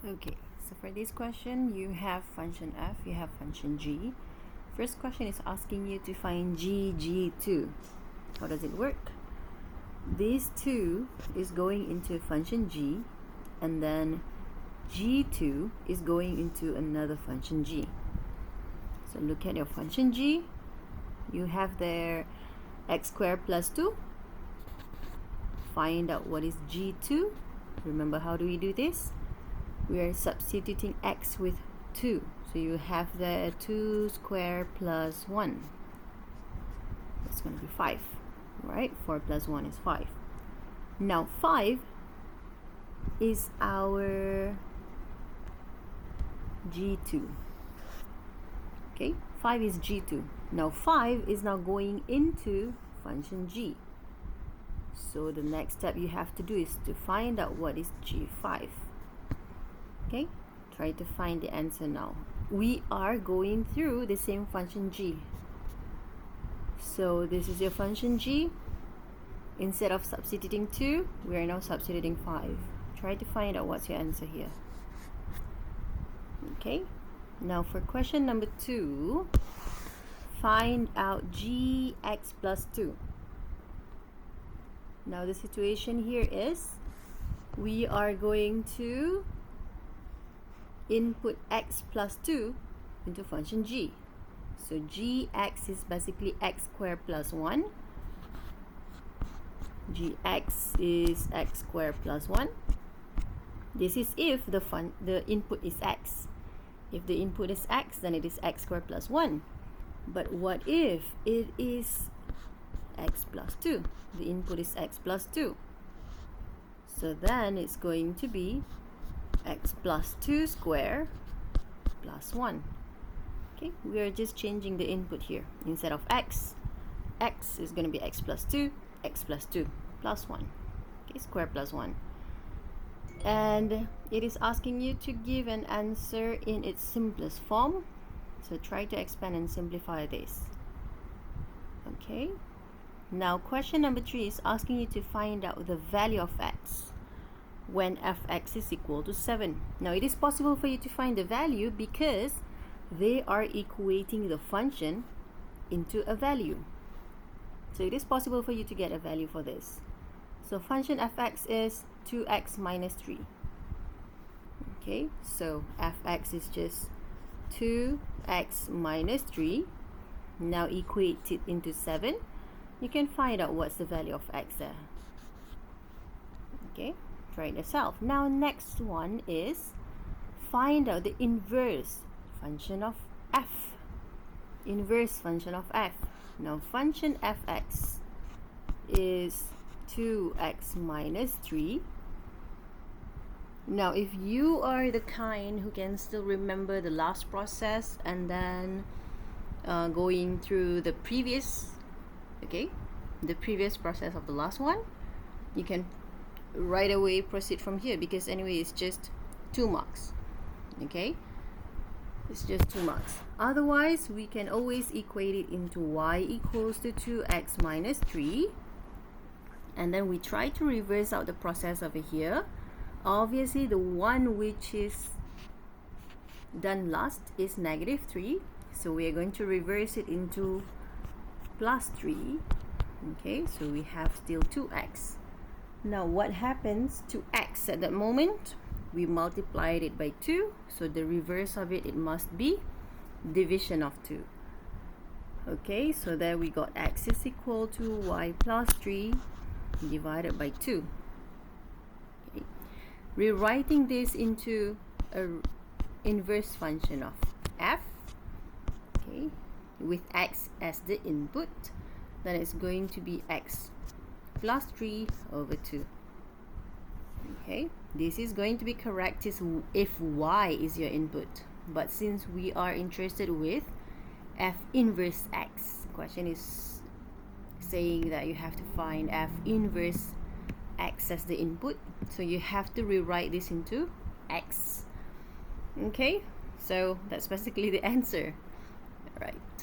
Okay, so for this question, you have function f, you have function g. First question is asking you to find g2. How does it work? This 2 is going into function g, and then g2 is going into another function g. So look at your function g. You have there x squared plus 2. Find out what is g2. Remember, how do we do this? We are substituting x with 2. So you have the 2 squared plus 1. That's going to be 5. Right? 4 plus 1 is 5. Now 5 is our g2. Okay? 5 is g2. Now 5 is now going into function g. So the next step you have to do is to find out what is g5. Okay, try to find the answer now. We are going through the same function g. So this is your function g. Instead of substituting 2, we are now substituting 5. Try to find out what's your answer here. Okay, now for question number 2, find out gx plus 2. Now the situation here is we are going to input x plus 2 into function g. So gx is basically x squared plus 1. Gx is x squared plus 1. This is if the input is x. If the input is x, then it is x squared plus 1. But what if it is x plus 2? The input is x plus 2. So then it's going to be x plus 2 square plus 1. Okay, we are just changing the input here. Instead of x is going to be x plus 2 plus 1. Okay, square plus 1. And it is asking you to give an answer in its simplest form. So try to expand and simplify this. Okay, now question number 3 is asking you to find out the value of x when fx is equal to 7. Now it is possible for you to find the value because they are equating the function into a value. So it is possible for you to get a value for this. So function fx is 2x minus 3. Okay, so fx is just 2x minus 3. Now equate it into 7. You can find out what's the value of x there. Okay, try it yourself. Now next one is find out the inverse function of f. Inverse function of f. Now function fx is 2x minus 3. Now if you are the kind who can still remember the last process and then going through the previous process of the last one, you can right away proceed from here, because anyway it's just 2 marks. Okay, it's just 2 marks. Otherwise we can always equate it into y equals to 2x minus 3, and then we try to reverse out the process over here. Obviously the one which is done last is negative 3, so we are going to reverse it into plus 3. Okay, so we have still 2x. Now what happens to x at that moment? We multiplied it by 2, so the reverse of it must be division of 2. Okay, so there we got x is equal to y plus 3 divided by 2. Okay. Rewriting this into a inverse function of f, okay, with x as the input, then it's going to be x plus 3 over 2. Okay, this is going to be correct if y is your input, but since we are interested with f inverse x, the question is saying that you have to find f inverse x as the input, so you have to rewrite this into x. Okay, so that's basically the answer. All right.